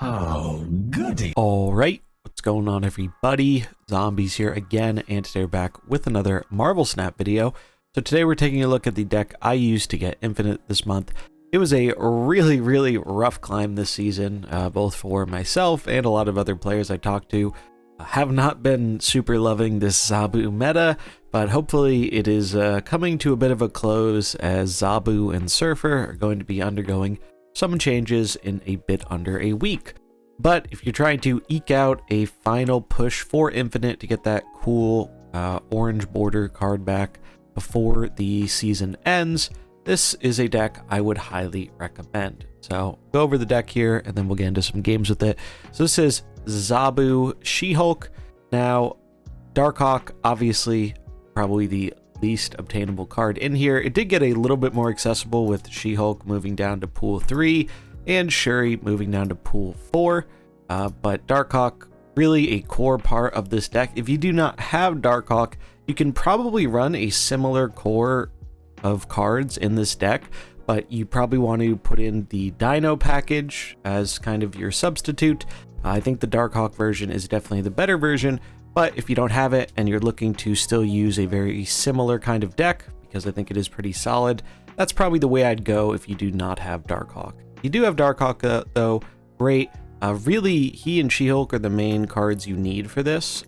Oh, goody. All right, what's going on, everybody? Zombies here again, and today we're back with another Marvel Snap video. So today we're taking a look at the deck I used to get Infinite this month. It was a really rough climb this season, both for myself and a lot of other players I talked to. Have not been super loving this Zabu meta, but hopefully it is coming to a bit of a close as Zabu and Surfer are going to be undergoing some changes in a bit under a week. But if you're trying to eke out a final push for Infinite to get that cool orange border card back before the season ends, this is a deck I would highly recommend. So go over the deck here and then we'll get into some games with it. So this is Zabu She-Hulk. Now, Darkhawk, obviously probably the least obtainable card in here. It did get a little bit more accessible with She-Hulk moving down to pool 3 and Shuri moving down to pool 4, but Darkhawk really a core part of this deck. If you do not have Darkhawk, you can probably run a similar core of cards in this deck, but you probably want to put in the Dino package as kind of your substitute. I think the Darkhawk version is definitely the better version, but if you don't have it and you're looking to still use a very similar kind of deck, because I think it is pretty solid, that's probably the way I'd go if you do not have Darkhawk. If you do have Darkhawk though, great. Really, he and She-Hulk are the main cards you need for this.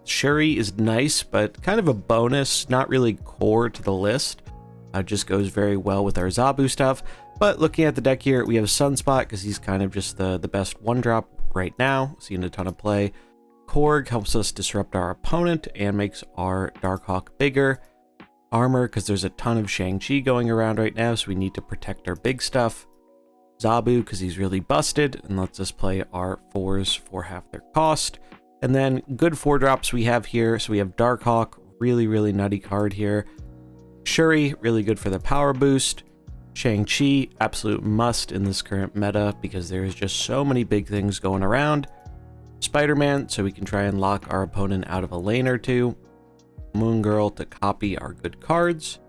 Shuri is nice, but kind of a bonus, not really core to the list. Just goes very well with our Zabu stuff. But looking at the deck here, we have Sunspot because he's kind of just the best one-drop right now, seeing a ton of play. Korg helps us disrupt our opponent and makes our Darkhawk bigger. Armor, because there's a ton of Shang-Chi going around right now, so we need to protect our big stuff. Zabu, because he's really busted and lets us play our 4s for half their cost. And then good 4-drops we have here. So we have Darkhawk, really nutty card here. Shuri, really good for the power boost. Shang-Chi, absolute must in this current meta because there's just so many big things going around. Spider-Man, so we can try and lock our opponent out of a lane or two. Moon Girl to copy our good cards.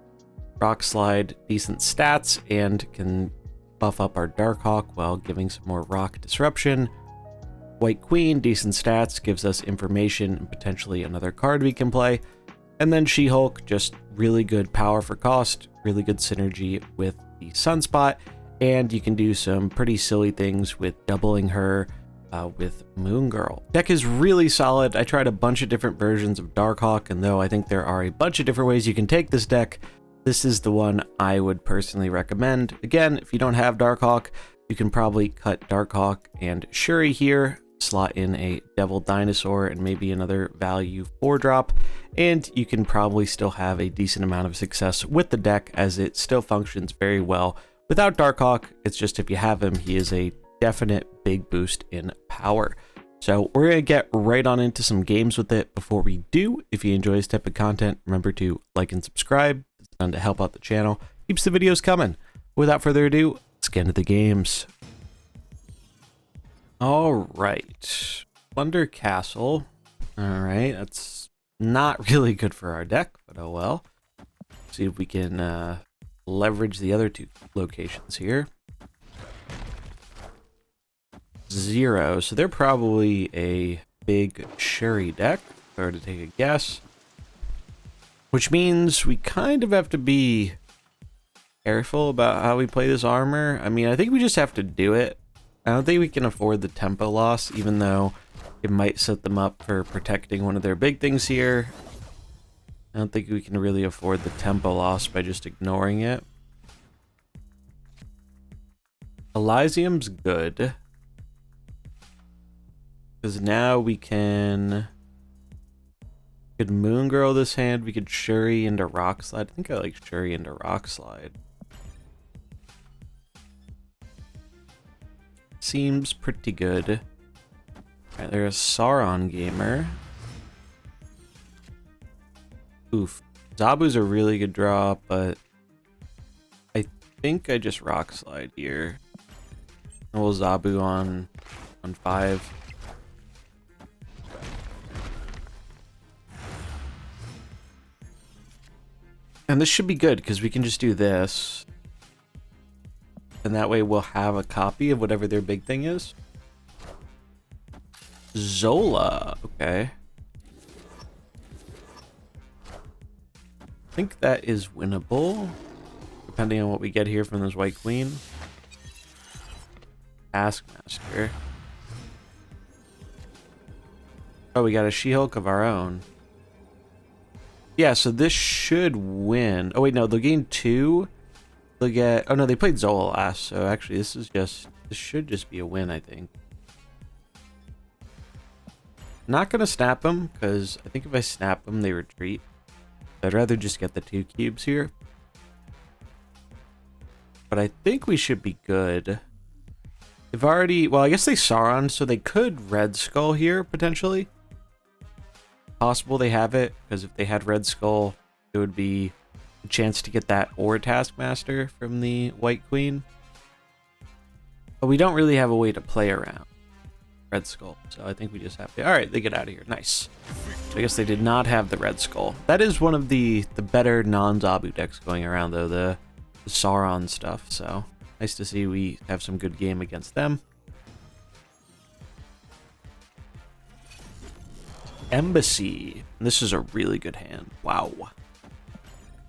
Rock Slide, decent stats and can buff up our Darkhawk while giving some more rock disruption. White Queen, decent stats, gives us information and potentially another card we can play. And then She-Hulk, just really good power for cost, really good synergy with the Sunspot, and you can do some pretty silly things with doubling her with Moon Girl. Deck is really solid. I tried a bunch of different versions of Darkhawk, and though I think there are a bunch of different ways you can take this deck, this is the one I would personally recommend. Again, if you don't have Darkhawk, you can probably cut Darkhawk and Shuri here, slot in a Devil Dinosaur and maybe another value 4-drop, and you can probably still have a decent amount of success with the deck as it still functions very well. Without Darkhawk, it's just if you have him, he is a definite big boost in power. So we're going to get right on into some games with it. Before we do, if you enjoy this type of content, remember to like and subscribe. It's done to help out the channel. Keeps the videos coming. Without further ado, let's get into the games. All right, Plunder Castle. All right, that's not really good for our deck, but oh well. See if we can leverage the other two locations here. 0, so they're probably a big Shuri deck, if I were to take a guess. Which means we kind of have to be careful about how we play this armor. I mean, I think we just have to do it. I don't think we can afford the tempo loss, even though it might set them up for protecting one of their big things here. I don't think we can really afford the tempo loss by just ignoring it. Elysium's good, because now we could Moon Girl this hand, we could Shuri into Rock Slide. I think I like Shuri into Rock Slide. Seems pretty good. Alright, there's Sauron Gamer. Oof. Zabu's a really good draw, but I think I just Rock Slide here. And we'll Zabu on 5. And this should be good because we can just do this. And that way we'll have a copy of whatever their big thing is. Zola, okay. I think that is winnable, depending on what we get here from this White Queen. Taskmaster. Oh, we got a She-Hulk of our own. Yeah, so this should win. Oh wait, no, they'll gain 2. They'll get... Oh no, they played Zola last, so actually this should just be a win, I think. Not gonna snap them, because I think if I snap them, they retreat. I'd rather just get the 2 cubes here. But I think we should be good. They've already... Well, I guess they Sauron, so they could Red Skull here, potentially. Possible they have it, because if they had Red Skull, it would be a chance to get that or Taskmaster from the White Queen. But we don't really have a way to play around Red Skull, so I think we just have to... Alright, they get out of here. Nice. I guess they did not have the Red Skull. That is one of the better non-Zabu decks going around, though, the Sauron stuff, so nice to see we have some good game against them. Embassy. This is a really good hand. Wow.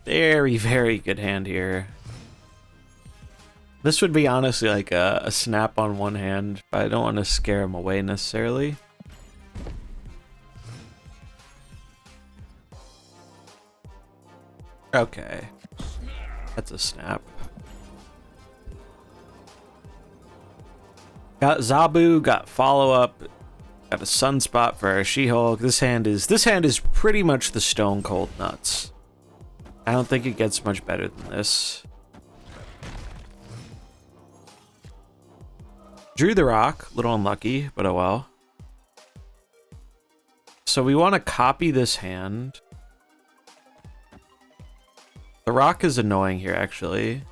Very, very good hand here. This would be honestly like a snap on one hand, but I don't want to scare him away necessarily. Okay. That's a snap. Got Zabu, got follow-up, got a Sunspot for our She-Hulk. This hand is pretty much the Stone Cold Nuts. I don't think it gets much better than this. Drew the Rock, a little unlucky, but oh well. So we want to copy this hand. The Rock is annoying here, actually.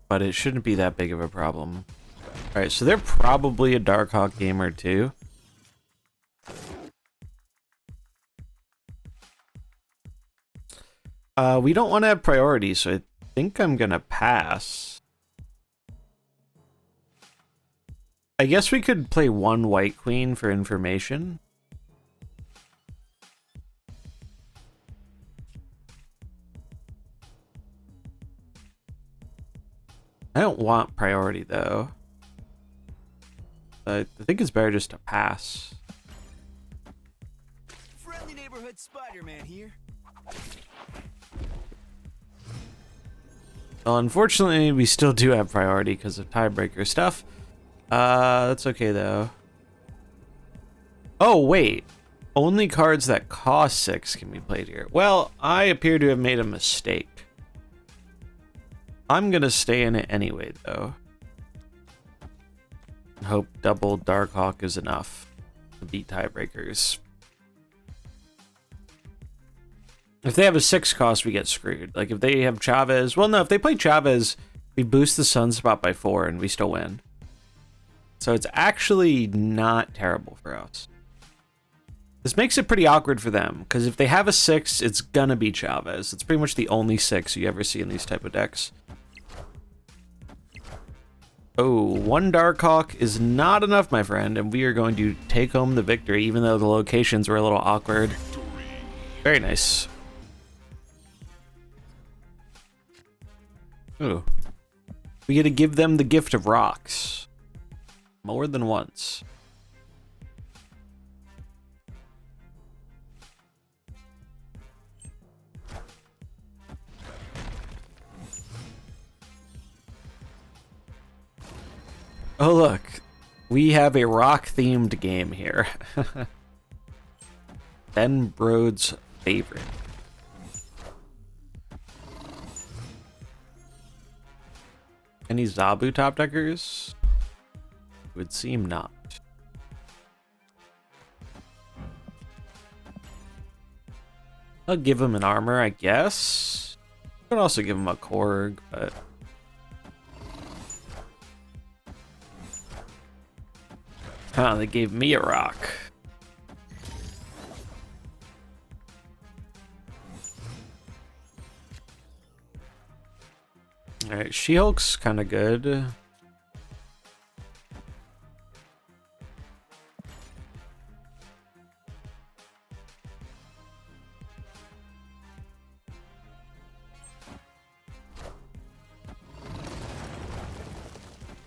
But it shouldn't be that big of a problem. Alright, so they're probably a Darkhawk gamer too. We don't want to have priority, so I think I'm gonna pass. I guess we could play one White Queen for information. I don't want priority, though. I think it's better just to pass. Friendly neighborhood Spider-Man here. Well, unfortunately, we still do have priority because of tiebreaker stuff. That's okay, though. Oh, wait. Only cards that cost 6 can be played here. Well, I appear to have made a mistake. I'm gonna stay in it anyway, though. Hope double Darkhawk is enough to beat tiebreakers. If they have a 6 cost, we get screwed. Like, if they have Chavez... Well, no, if they play Chavez, we boost the Sunspot by 4 and we still win. So it's actually not terrible for us. This makes it pretty awkward for them, because if they have a 6, it's gonna be Chavez. It's pretty much the only 6 you ever see in these type of decks. Oh, 1 Darkhawk is not enough, my friend, and we are going to take home the victory, even though the locations were a little awkward. Very nice. Ooh. We get to give them the gift of rocks. More than once. Oh, look. We have a rock-themed game here. Ben Brode's favorite. Any Zabu top deckers? It would seem not. I'll give him an armor, I guess. I could also give him a Korg, but... Huh, they gave me a rock. Alright, She-Hulk's kind of good.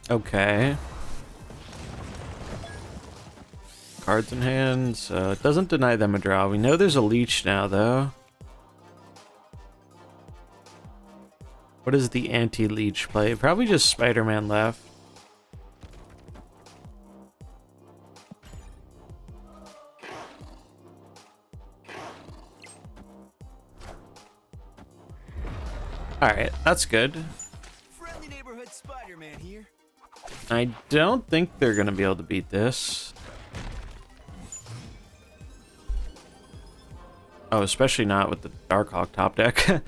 Okay. Cards in hand, so it doesn't deny them a draw. We know there's a leech now, though. What is the anti-leech play? Probably just Spider-Man left. Alright, that's good. Friendly neighborhood Spider-Man here. I don't think they're gonna be able to beat this. Oh, especially not with the Darkhawk top deck.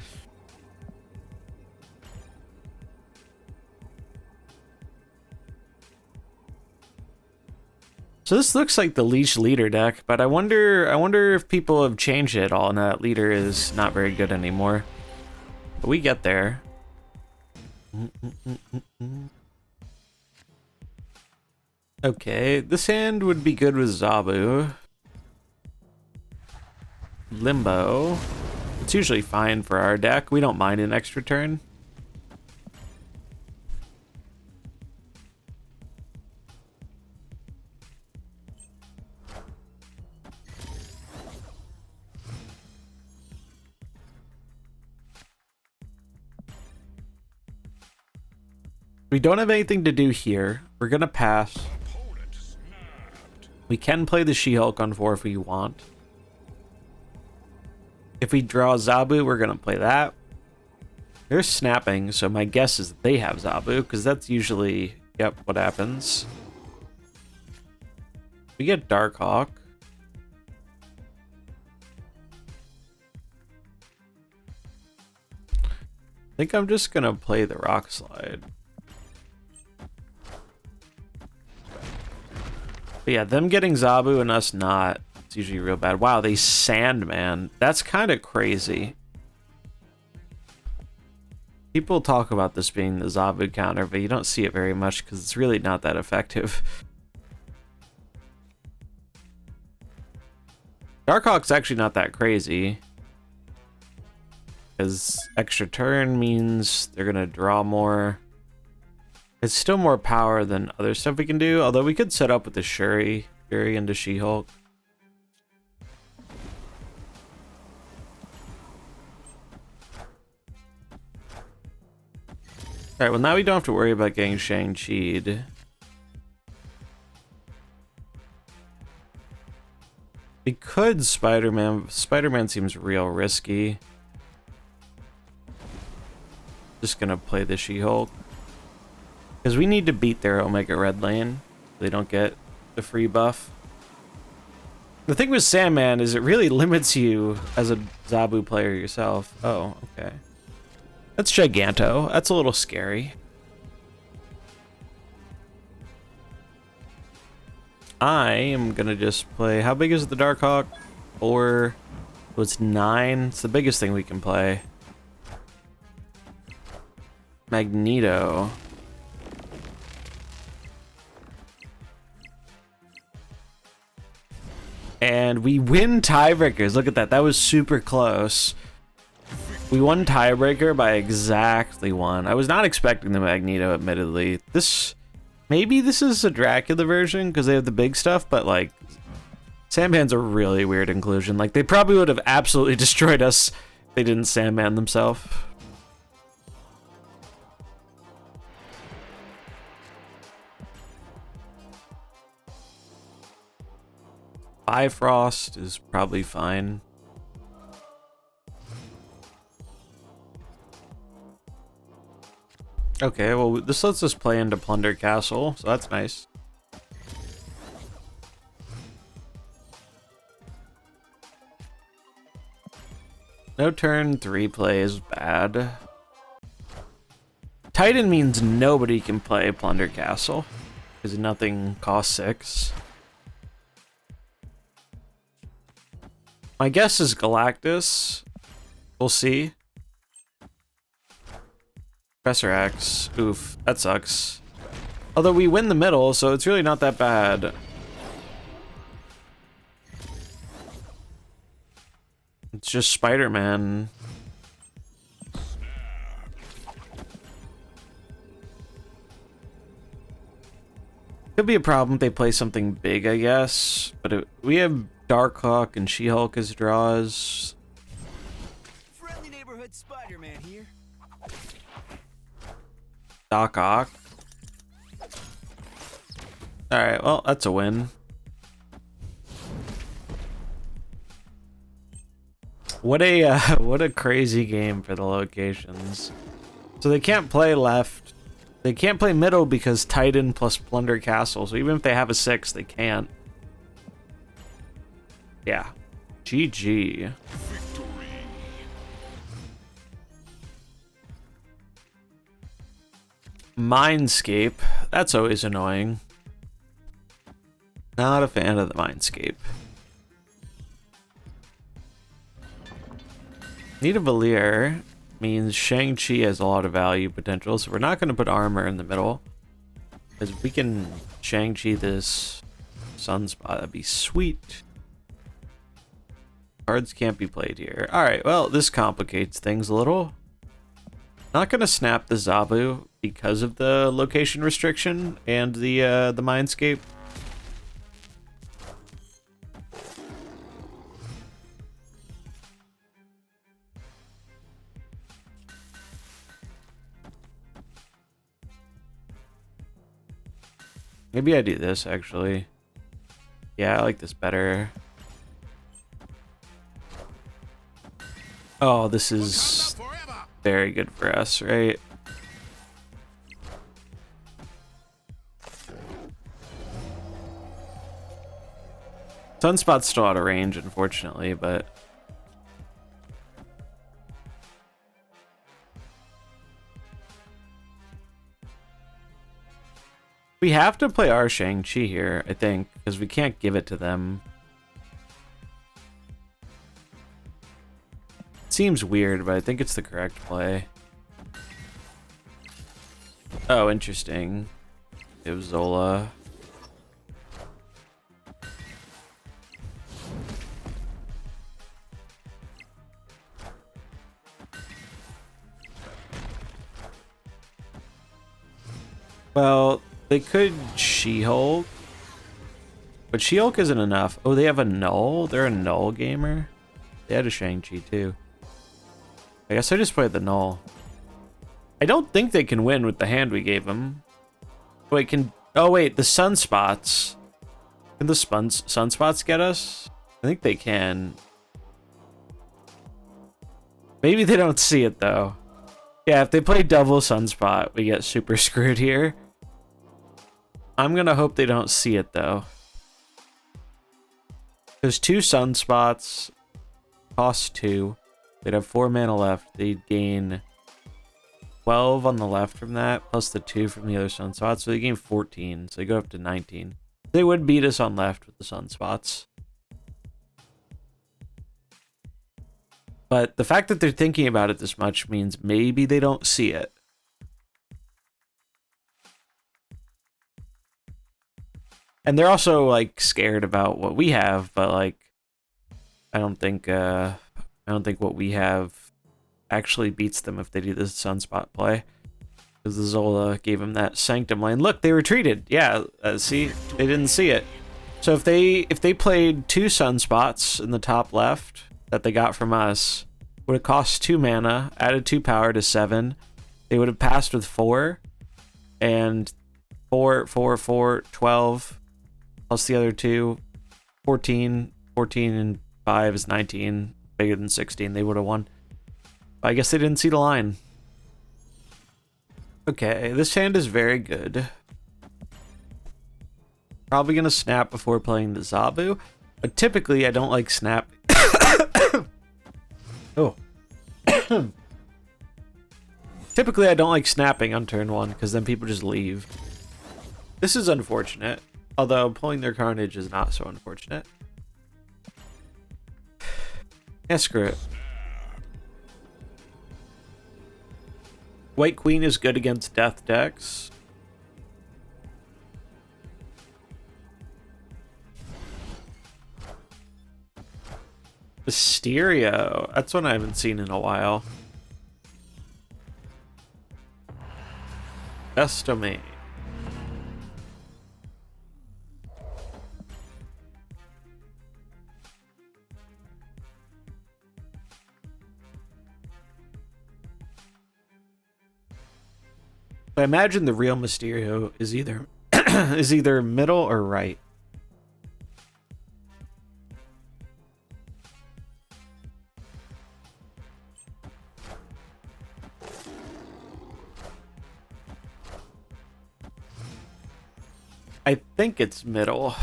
So this looks like the Leech leader deck, but I wonder if people have changed it all and that leader is not very good anymore. But we get there. Okay, this hand would be good with Zabu. Limbo. It's usually fine for our deck. We don't mind an extra turn. We don't have anything to do here. We're gonna pass. We can play the She-Hulk on 4 if we want. If we draw Zabu, we're gonna play that. They're snapping, so my guess is they have Zabu, because that's usually, yep, what happens. We get Darkhawk. I think I'm just gonna play the Rock Slide. But yeah, them getting Zabu and us not, it's usually real bad. Wow, they Sandman. That's kind of crazy. People talk about this being the Zabu counter, but you don't see it very much because it's really not that effective. Darkhawk's actually not that crazy. Because extra turn means they're going to draw more. It's still more power than other stuff we can do, although we could set up with the Shuri into She-Hulk. Alright, well now we don't have to worry about getting Shang-Chi'd. We could Spider-Man. Spider-Man seems real risky. Just gonna play the She-Hulk. Because we need to beat their Omega Red lane. So they don't get the free buff. The thing with Sandman is it really limits you as a Zabu player yourself. Oh, okay. That's Giganto. That's a little scary. I am gonna just play... How big is the Darkhawk? 4. Oh, it's 9. It's the biggest thing we can play. Magneto. And we win tiebreakers. Look at that. That was super close. We won tiebreaker by exactly 1. I was not expecting the Magneto, admittedly. Maybe this is a Dracula version because they have the big stuff, but like Sandman's a really weird inclusion. Like they probably would have absolutely destroyed us if they didn't Sandman themselves. Bifrost is probably fine. Okay, well, this lets us play into Plunder Castle, so that's nice. No turn 3 play is bad. Titan means nobody can play Plunder Castle, because nothing costs 6. My guess is Galactus. We'll see. Professor X. Oof, that sucks. Although we win the middle, so it's really not that bad. It's just Spider-Man. Could be a problem if they play something big, I guess. But we have Darkhawk and She-Hulk as draws. Friendly neighborhood Spider-Man here. Doc Ock. Alright, well, that's a win. What a crazy game for the locations. So they can't play left. They can't play middle because Titan plus Plunder Castle. So even if they have a 6, they can't. Yeah. GG. Mindscape. That's always annoying. Not a fan of the Mindscape. Nidavellir means Shang-Chi has a lot of value potential, so we're not going to put armor in the middle. Because we can Shang-Chi this Sunspot, that'd be sweet. Cards can't be played here. Alright, well, this complicates things a little. Not going to snap the Zabu because of the location restriction and the Mindscape. Maybe I do this, actually. Yeah, I like this better. Oh, this is very good for us, right? Sunspot's still out of range, unfortunately, but... we have to play our Shang-Chi here, I think, because we can't give it to them. It seems weird, but I think it's the correct play. Oh, interesting. It was Zola. Well... they could She-Hulk, but She-Hulk isn't enough. Oh, they have a Null? They're a Null gamer? They had a Shang-Chi too. I guess I just played the Null. I don't think they can win with the hand we gave them. Wait, oh wait, the Sunspots. Can the Sunspots get us? I think they can. Maybe they don't see it though. Yeah, if they play double Sunspot, we get super screwed here. I'm gonna hope they don't see it though. Because 2 Sunspots cost 2. They'd have 4 mana left. They'd gain 12 on the left from that, plus the 2 from the other Sunspots. So they gain 14. So they go up to 19. They would beat us on left with the Sunspots. But the fact that they're thinking about it this much means maybe they don't see it. And they're also like scared about what we have, but like I don't think what we have actually beats them if they do this Sunspot play. Because the Zola gave them that Sanctum lane. Look, they retreated. Yeah, see, they didn't see it. So if they played 2 Sunspots in the top left that they got from us, would have cost 2 mana, added 2 power to 7. They would have passed with 4, and 4, 4, 4, 12. Plus the other 2, 14, 14 and 5 is 19, bigger than 16, they would have won. But I guess they didn't see the line. Okay, this hand is very good. Probably gonna snap before playing the Zabu, but typically I don't like snap. Oh. Typically I don't like snapping on turn 1, because then people just leave. This is unfortunate. Although pulling their Carnage is not so unfortunate. Yeah, screw it. White Queen is good against death decks. Mysterio. That's one I haven't seen in a while. Estimate. I imagine the real Mysterio is either is either middle or right. I think it's middle.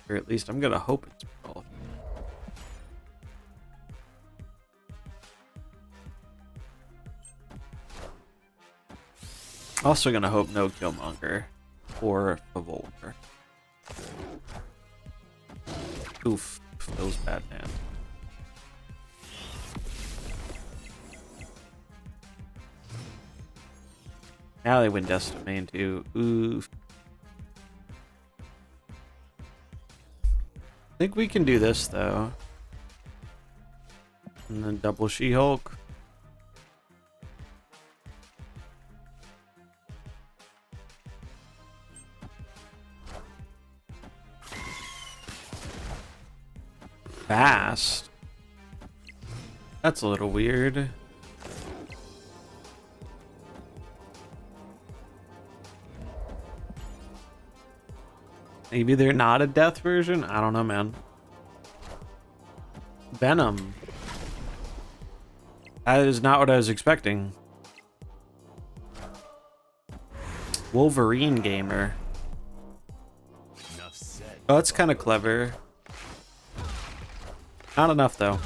Or at least I'm gonna hope it's middle. Also gonna hope no Killmonger or Revolver. Oof, feels bad, man. Now they win Destimane too. Oof. I think we can do this though. And then double She-Hulk. Fast. That's a little weird. Maybe they're not a death version? I don't know, man. Venom. That is not what I was expecting. Wolverine Gamer. Enough said. Oh, that's kind of clever. Not enough, though.